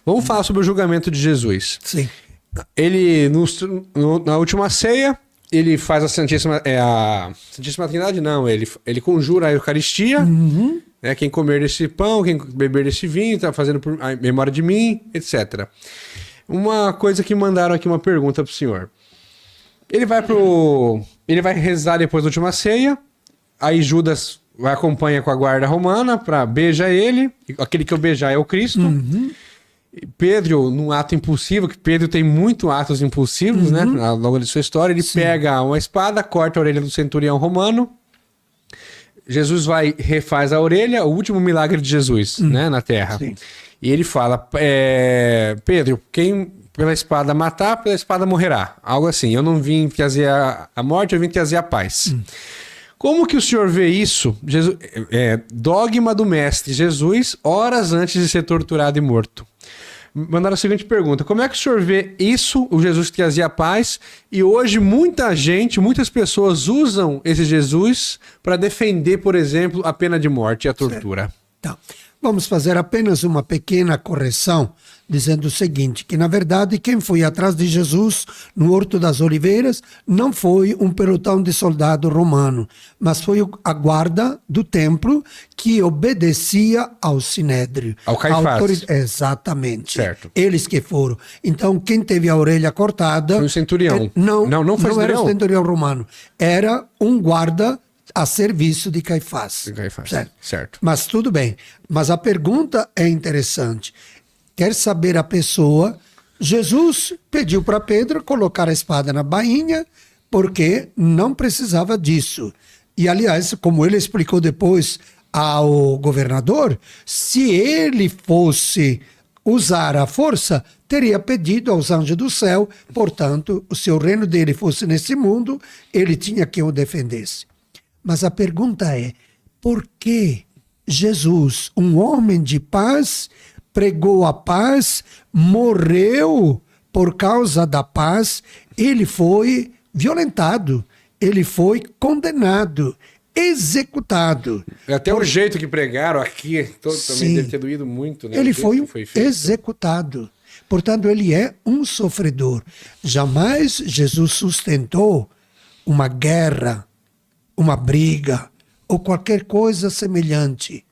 Vamos falar sobre o julgamento de Jesus. Sim. Ele, na última ceia, ele faz a Santíssima... a Santíssima Trindade, não. Ele conjura a Eucaristia. Uhum. Né, quem comer desse pão, quem beber desse vinho, tá fazendo por a memória de mim, etc. Uma coisa que mandaram aqui, uma pergunta pro senhor. Ele vai rezar depois da última ceia, aí Judas acompanha com a guarda romana para beija ele, aquele que eu beijar é o Cristo. Uhum. Pedro, num ato impulsivo, que Pedro tem muitos atos impulsivos, né, ao longo de sua história, ele pega uma espada, corta a orelha do centurião romano. Jesus refaz a orelha, o último milagre de Jesus, né, na terra. Sim. E ele fala, Pedro, quem pela espada matar, pela espada morrerá. Algo assim, eu não vim trazer a morte, eu vim trazer a paz. Como que o senhor vê isso? Dogma do mestre Jesus, horas antes de ser torturado e morto. Mandaram a seguinte pergunta: como é que o senhor vê isso, o Jesus que trazia a paz, e hoje muitas pessoas usam esse Jesus para defender, por exemplo, a pena de morte e a tortura? Então, vamos fazer apenas uma pequena correção, dizendo o seguinte, que na verdade quem foi atrás de Jesus no Horto das Oliveiras não foi um pelotão de soldado romano, mas foi a guarda do templo que obedecia ao Sinédrio. Ao Caifás. Exatamente. Certo. Eles que foram. Então quem teve a orelha cortada... Foi um centurião. Não foi era o centurião romano. Era um guarda a serviço de Caifás. Certo. Mas tudo bem. Mas a pergunta é interessante. Quer saber a pessoa? Jesus pediu para Pedro colocar a espada na bainha porque não precisava disso. E, aliás, como ele explicou depois ao governador, se ele fosse usar a força, teria pedido aos anjos do céu, portanto, se o reino dele fosse nesse mundo, ele tinha quem o defendesse. Mas a pergunta é, por que Jesus, um homem de paz, pregou a paz, morreu por causa da paz, ele foi violentado, ele foi condenado, executado. Até o jeito que pregaram aqui também deve ter doído muito, né? Ele foi executado. Portanto, ele é um sofredor. Jamais Jesus sustentou uma guerra, uma briga ou qualquer coisa semelhante.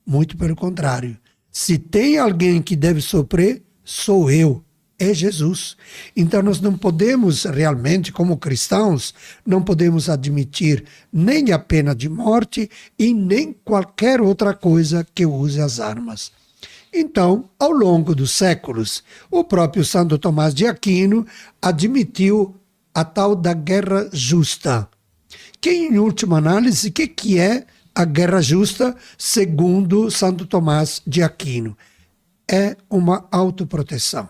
Muito pelo contrário. Se tem alguém que deve sofrer, sou eu. É Jesus. Então nós não podemos realmente, como cristãos, não podemos admitir nem a pena de morte e nem qualquer outra coisa que use as armas. Então, ao longo dos séculos, o próprio Santo Tomás de Aquino admitiu a tal da guerra justa. Que, em última análise, o que é a guerra justa, segundo Santo Tomás de Aquino? É uma autoproteção.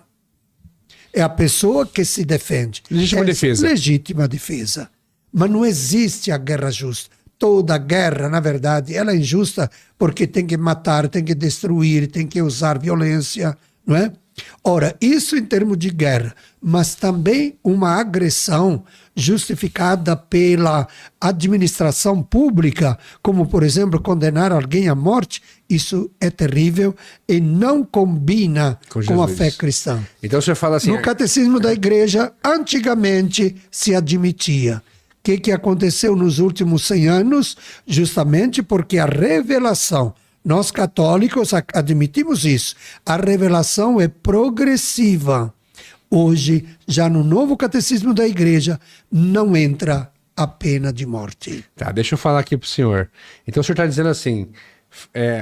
É a pessoa que se defende. Legítima defesa. Legítima defesa. Mas não existe a guerra justa. Toda guerra, na verdade, ela é injusta porque tem que matar, tem que destruir, tem que usar violência, não é? Ora, isso em termos de guerra, mas também uma agressão justificada pela administração pública, como, por exemplo, condenar alguém à morte, isso é terrível e não combina com a fé cristã. Então você fala assim... No catecismo da igreja, antigamente se admitia. O que aconteceu nos últimos 100 anos? Justamente porque a revelação... Nós católicos admitimos isso. A revelação é progressiva. Hoje, já no novo catecismo da igreja, não entra a pena de morte. Tá, deixa eu falar aqui pro senhor. Então o senhor está dizendo assim,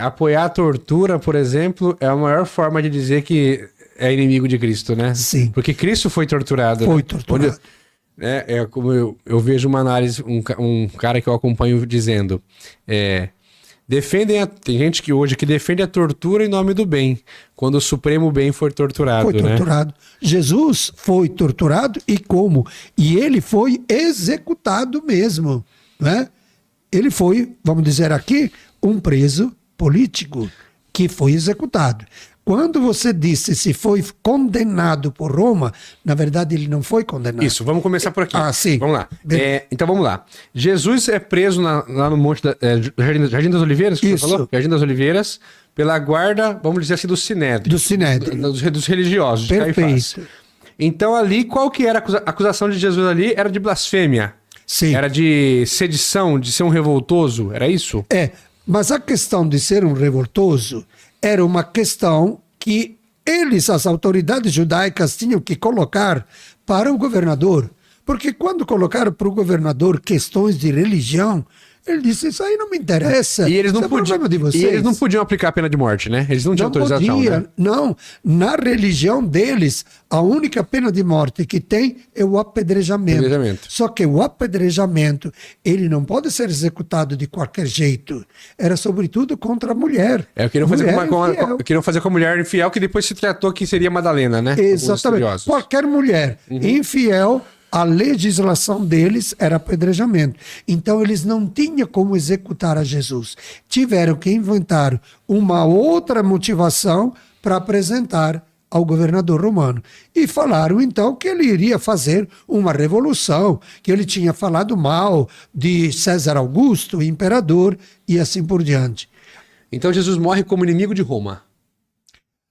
apoiar a tortura, por exemplo, é a maior forma de dizer que é inimigo de Cristo, né? Sim. Porque Cristo foi torturado. Foi torturado. Como eu vejo uma análise, um cara que eu acompanho dizendo... Tem gente que hoje defende a tortura em nome do bem, quando o supremo bem foi torturado. Foi torturado. Né? Jesus foi torturado e como? E ele foi executado mesmo. Né? Ele foi, vamos dizer aqui, um preso político que foi executado. Quando você disse se foi condenado por Roma, na verdade ele não foi condenado. Isso, vamos começar por aqui. Sim. Vamos lá. Então vamos lá. Jesus é preso lá no Monte Jardim das Oliveiras? Que Isso. você falou? Jardim das Oliveiras, pela guarda, vamos dizer assim, do Sinédrio. Do Sinédrio. Dos religiosos, de Caifás. Perfeito. Então ali, qual que era a acusação de Jesus ali? Era de blasfêmia. Sim. Era de sedição, de ser um revoltoso, era isso? Mas a questão de ser um revoltoso era uma questão que eles, as autoridades judaicas, tinham que colocar para o governador. Porque quando colocaram para o governador questões de religião, ele disse, isso aí não me interessa. E eles não isso é problema de e vocês. eles não podiam aplicar a pena de morte, né? Eles não tinham autorização, podia, né? Não, na religião deles, a única pena de morte que tem é o apedrejamento. Só que o apedrejamento, ele não pode ser executado de qualquer jeito. Era sobretudo contra a mulher. Queriam fazer com a mulher infiel, que depois se tratou que seria Madalena, né? Exatamente. Qualquer mulher infiel, a legislação deles era apedrejamento. Então, eles não tinham como executar a Jesus. Tiveram que inventar uma outra motivação para apresentar ao governador romano. E falaram, então, que ele iria fazer uma revolução, que ele tinha falado mal de César Augusto, o imperador, e assim por diante. Então, Jesus morre como inimigo de Roma.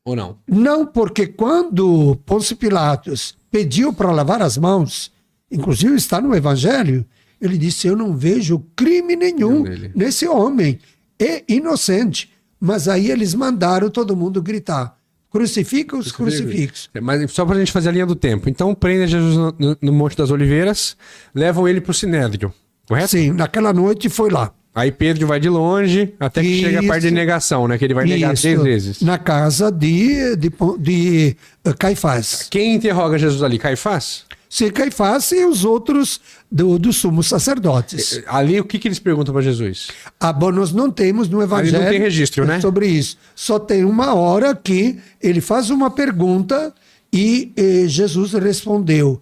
Ou não? Não, porque quando Pôncio Pilatos pediu para lavar as mãos, inclusive está no Evangelho, ele disse, eu não vejo crime nenhum nesse homem, é inocente. Mas aí eles mandaram todo mundo gritar, crucifica-os, crucifica-os. Mas só para a gente fazer a linha do tempo. Então prendem Jesus no Monte das Oliveiras, levam ele para o Sinédrio, correto? Sim, naquela noite foi lá. Aí Pedro vai de longe, até que chega a parte de negação, né? Que ele vai negar 3 vezes. Na casa de Caifás. Quem interroga Jesus ali? Caifás? Sim, Caifás e os outros dos sumos sacerdotes. Ali, o que eles perguntam para Jesus? Bom, nós não temos no Evangelho... Ali não tem registro, né? Sobre isso. Só tem uma hora que ele faz uma pergunta e Jesus respondeu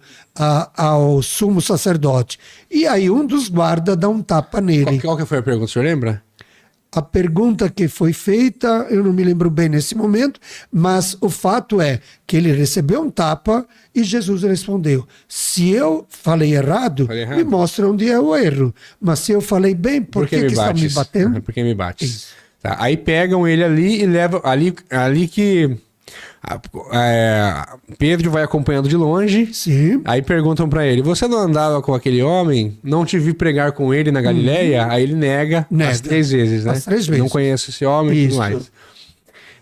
ao sumo sacerdote. E aí um dos guardas dá um tapa nele. Qual que foi a pergunta, o senhor lembra? A pergunta que foi feita, eu não me lembro bem nesse momento, mas o fato é que ele recebeu um tapa e Jesus respondeu, se eu falei errado, me mostra onde é o erro. Mas se eu falei bem, por que estão me batendo? Por que me bate? Tá, aí pegam ele ali e levam... Ali que... Pedro vai acompanhando de longe. Sim. Aí perguntam pra ele, você não andava com aquele homem? Não te vi pregar com ele na Galileia? Aí ele nega as 3 vezes, né? As 3 vezes. Não conheço esse homem e tudo mais.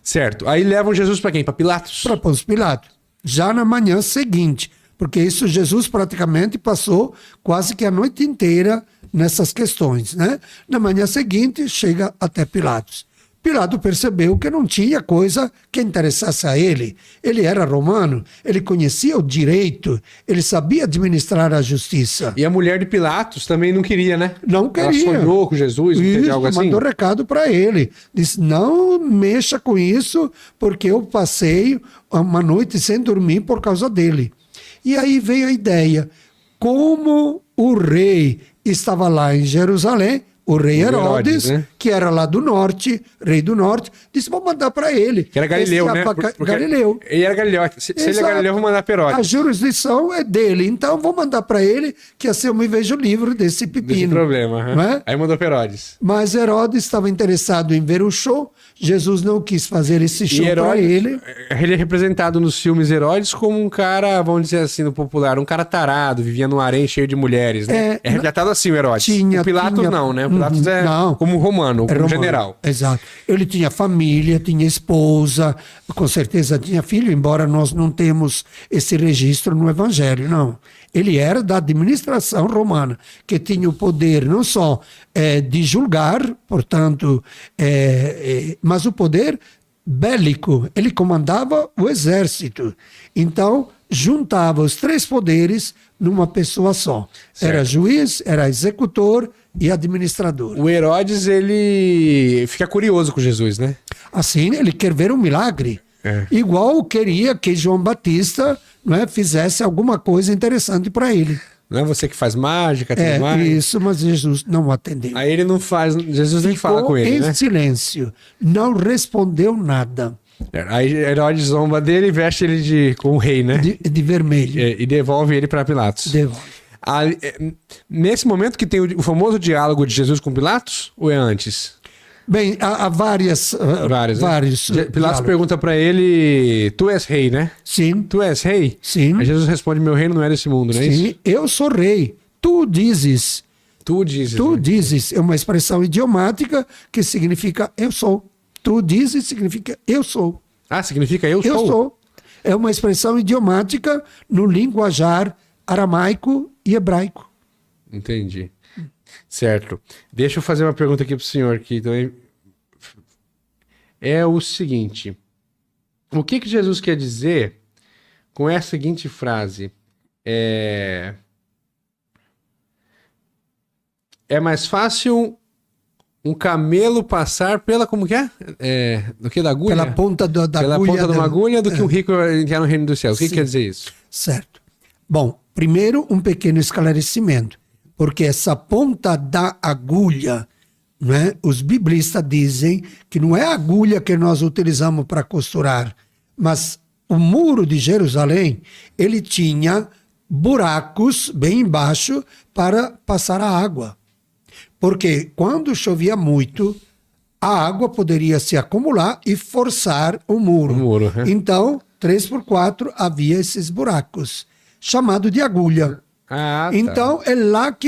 Certo. Aí levam Jesus pra quem? Pra Pilatos? Pra Pôncio Pilatos. Já na manhã seguinte. Porque isso Jesus praticamente passou quase que a noite inteira nessas questões, né? Na manhã seguinte chega até Pilatos. Pilatos percebeu que não tinha coisa que interessasse a ele. Ele era romano, ele conhecia o direito, ele sabia administrar a justiça. E a mulher de Pilatos também não queria, né? Não queria. Ela sonhou com Jesus, isso, algo assim? Mandou recado para ele. Disse, não mexa com isso, porque eu passei uma noite sem dormir por causa dele. E aí veio a ideia, como o rei estava lá em Jerusalém, o rei Herodes, né? Que era lá do norte, rei do norte, disse, vou mandar para ele. Que era Galileu, né? Galileu. Ele era Galileu. Se ele é Galileu, vou mandar para Herodes. A jurisdição é dele, então vou mandar para ele, que assim eu me vejo livre desse pepino. Desse problema. Não é? Aí mandou para Herodes. Mas Herodes estava interessado em ver o show, Jesus não quis fazer esse show para ele. Ele é representado nos filmes Herodes como um cara, vamos dizer assim, no popular, um cara tarado, vivia num harém cheio de mulheres, né? É retratado assim o Herodes. O Pilatos não, né? O Pilatos é como romano, como general. Exato. Ele tinha família, tinha esposa, com certeza tinha filho, embora nós não temos esse registro no Evangelho, não. Ele era da administração romana, que tinha o poder não só de julgar, portanto, mas o poder bélico. Ele comandava o exército. Então, juntava os 3 poderes numa pessoa só. Certo. Era juiz, era executor e administrador. O Herodes, ele fica curioso com Jesus, né? Assim, ele quer ver um milagre. Igual queria que João Batista, né, fizesse alguma coisa interessante para ele. Não é você que faz mágica, tudo mais? Isso, mas Jesus não atendeu. Aí ele não faz, Jesus nem fala com ele, né? Em silêncio, não respondeu nada. Aí Herodes zomba dele e veste ele com o rei, né? De vermelho. E devolve ele para Pilatos. Devolve. Nesse momento que tem o famoso diálogo de Jesus com Pilatos, ou é antes? Bem, há vários. Pilatos diálogos. pergunta para ele: Tu és rei, né? Sim, Tu és rei? sim. Aí Jesus responde: Meu reino não é desse mundo, não é isso? Sim, eu sou rei. Tu dizes. Tu dizes. Tu né? dizes. É uma expressão idiomática que significa eu sou. Tu dizes significa eu sou. Ah, significa eu sou? Eu sou. É uma expressão idiomática no linguajar aramaico e hebraico. Entendi. Certo. Deixa eu fazer uma pergunta aqui pro senhor aqui também. É o seguinte: o que Jesus quer dizer com essa seguinte frase? É mais fácil um camelo passar pela, como que é? Do que da agulha? Pela ponta da Pela agulha. ponta de uma agulha do que um rico entrar no reino dos céus. O que Sim. quer dizer isso? Certo. Bom, primeiro um pequeno esclarecimento, porque essa ponta da agulha, né, os biblistas dizem que não é a agulha que nós utilizamos para costurar, mas o muro de Jerusalém, ele tinha buracos bem embaixo para passar a água. Porque quando chovia muito, a água poderia se acumular e forçar o muro. O muro, né? Então, 3x4 havia esses buracos, chamado de agulha. Ah, tá. Então, é lá que